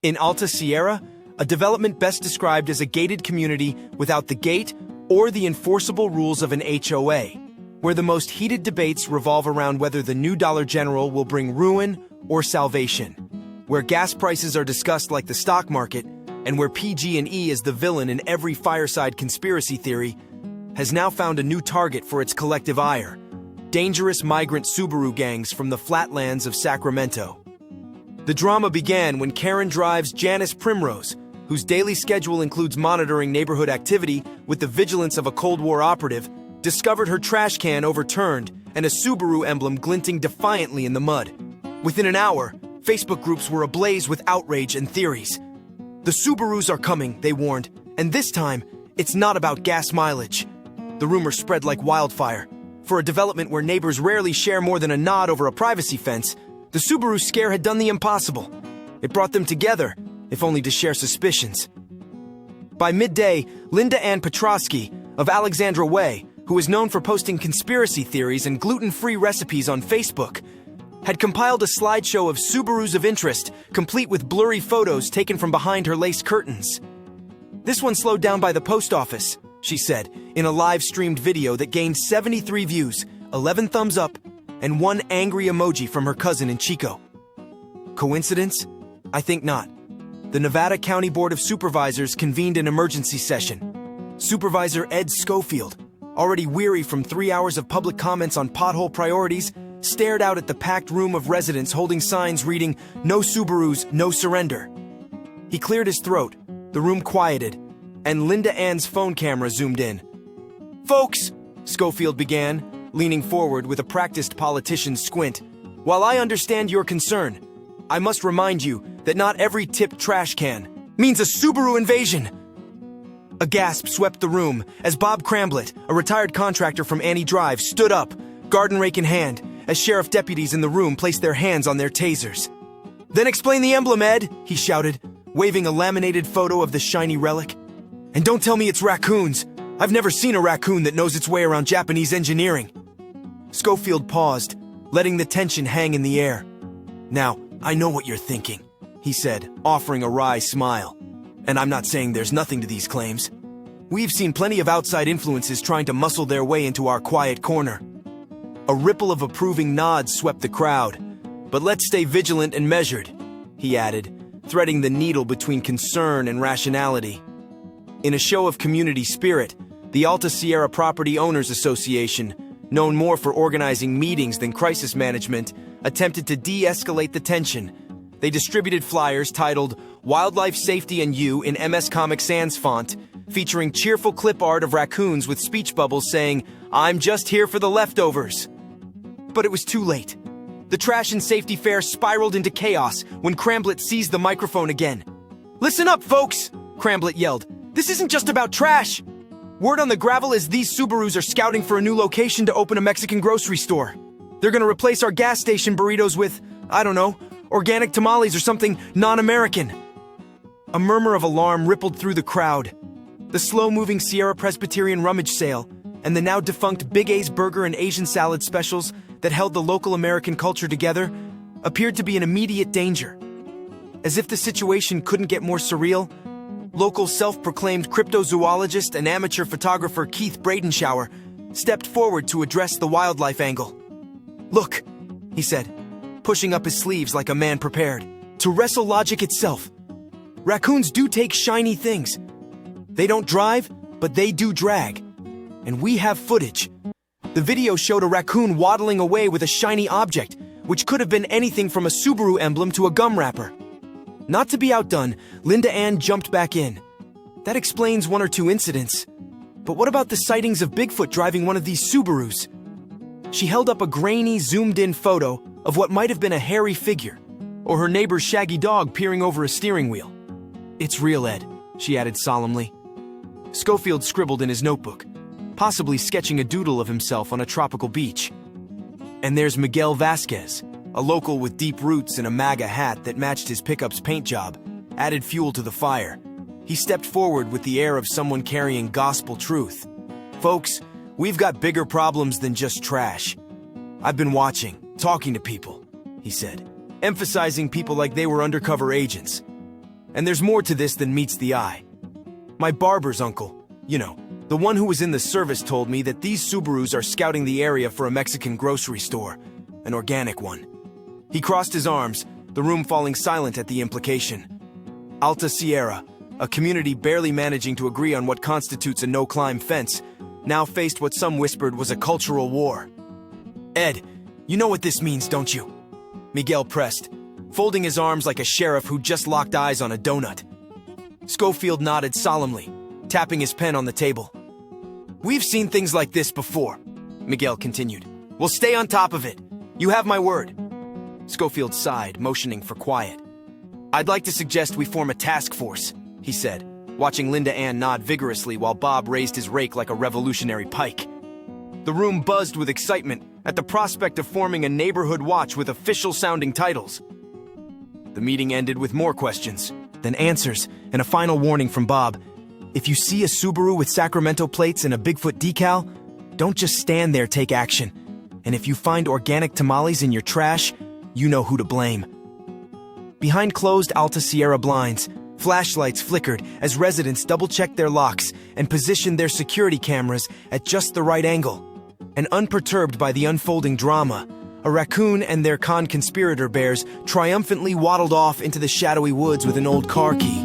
In Alta Sierra, a development best described as a gated community without the gate or the enforceable rules of an HOA, where the most heated debates revolve around whether the new Dollar General will bring ruin or salvation, where gas prices are discussed like the stock market, and where PG&E is the villain in every fireside conspiracy theory, has now found a new target for its collective ire: dangerous migrant Subaru gangs from the flatlands of Sacramento. The drama began when Karen Drive's Janice Primrose, whose daily schedule includes monitoring neighborhood activity with the vigilance of a Cold War operative, discovered her trash can overturned and a Subaru emblem glinting defiantly in the mud. Within an hour, Facebook groups were ablaze with outrage and theories. The Subarus are coming, they warned, and this time, it's not about gas mileage. The rumor spread like wildfire. For a development where neighbors rarely share more than a nod over a privacy fence, the Subaru scare had done the impossible. It brought them together, if only to share suspicions. By midday, Linda Ann Petrosky of Alexandra Way, who is known for posting conspiracy theories and gluten-free recipes on Facebook, had compiled a slideshow of Subarus of interest, complete with blurry photos taken from behind her lace curtains. "This one slowed down by the post office," she said, in a live-streamed video that gained 73 views, 11 thumbs up, and one angry emoji from her cousin in Chico. Coincidence? I think not. The Nevada County Board of Supervisors convened an emergency session. Supervisor Ed Schofield, already weary from 3 hours of public comments on pothole priorities, stared out at the packed room of residents holding signs reading, "No Subarus, no surrender." He cleared his throat, the room quieted, and Linda Ann's phone camera zoomed in. "Folks," Schofield began, leaning forward with a practiced politician's squint, "while I understand your concern, I must remind you that not every tipped trash can means a Subaru invasion." A gasp swept the room as Bob Cramblett, a retired contractor from Annie Drive, stood up, garden rake in hand, as sheriff deputies in the room placed their hands on their tasers. "Then explain the emblem, Ed," he shouted, waving a laminated photo of the shiny relic. "And don't tell me it's raccoons. I've never seen a raccoon that knows its way around Japanese engineering." Schofield paused, letting the tension hang in the air. "Now, I know what you're thinking," he said, offering a wry smile. "And I'm not saying there's nothing to these claims. We've seen plenty of outside influences trying to muscle their way into our quiet corner." A ripple of approving nods swept the crowd. "But let's stay vigilant and measured," he added, threading the needle between concern and rationality. In a show of community spirit, the Alta Sierra Property Owners Association, known more for organizing meetings than crisis management, attempted to de-escalate the tension. They distributed flyers titled "Wildlife Safety and You" in MS Comic Sans font, featuring cheerful clip art of raccoons with speech bubbles saying, "I'm just here for the leftovers." But it was too late. The trash and safety fair spiraled into chaos when Cramblett seized the microphone again. "Listen up, folks!" Cramblett yelled. "This isn't just about trash. Word on the gravel is these Subarus are scouting for a new location to open a Mexican grocery store. They're gonna replace our gas station burritos with, I don't know, organic tamales or something non-American." A murmur of alarm rippled through the crowd. The slow-moving Sierra Presbyterian rummage sale and the now-defunct Big A's burger and Asian salad specials that held the local American culture together appeared to be in immediate danger. As if the situation couldn't get more surreal, local self-proclaimed cryptozoologist and amateur photographer Keith Bradenshower stepped forward to address the wildlife angle. "Look," he said, pushing up his sleeves like a man prepared to wrestle logic itself. "Raccoons do take shiny things. They don't drive, but they do drag. And we have footage." The video showed a raccoon waddling away with a shiny object, which could have been anything from a Subaru emblem to a gum wrapper. Not to be outdone, Linda Ann jumped back in. "That explains one or two incidents. But what about the sightings of Bigfoot driving one of these Subarus?" She held up a grainy, zoomed-in photo of what might have been a hairy figure, or her neighbor's shaggy dog peering over a steering wheel. "It's real, Ed," she added solemnly. Schofield scribbled in his notebook, possibly sketching a doodle of himself on a tropical beach. "And there's Miguel Vasquez, a local with deep roots and a MAGA hat that matched his pickup's paint job, added fuel to the fire. He stepped forward with the air of someone carrying gospel truth. Folks, we've got bigger problems than just trash. I've been watching, talking to people, he said, emphasizing people like they were undercover agents. And there's more to this than meets the eye. My barber's uncle, the one who was in the service, told me that these Subarus are scouting the area for a Mexican grocery store, an organic one. He crossed his arms, the room falling silent at the implication. Alta Sierra, a community barely managing to agree on what constitutes a no-climb fence, now faced what some whispered was a cultural war. Ed, you know what this means, don't you? Miguel pressed, folding his arms like a sheriff who just locked eyes on a donut. Schofield nodded solemnly, tapping his pen on the table. We've seen things like this before, Miguel continued. We'll stay on top of it. You have my word. Schofield sighed, motioning for quiet. I'd like to suggest we form a task force, he said, watching Linda Ann nod vigorously while Bob raised his rake like a revolutionary pike. The room buzzed with excitement at the prospect of forming a neighborhood watch with official-sounding titles. The meeting ended with more questions, then answers, and a final warning from Bob. If you see a Subaru with Sacramento plates and a Bigfoot decal, don't just stand there, take action. And if you find organic tamales in your trash, you know who to blame. Behind closed Alta Sierra blinds, flashlights flickered as residents double-checked their locks and positioned their security cameras at just the right angle. And unperturbed by the unfolding drama, a raccoon and their conspirator bears triumphantly waddled off into the shadowy woods with an old car key.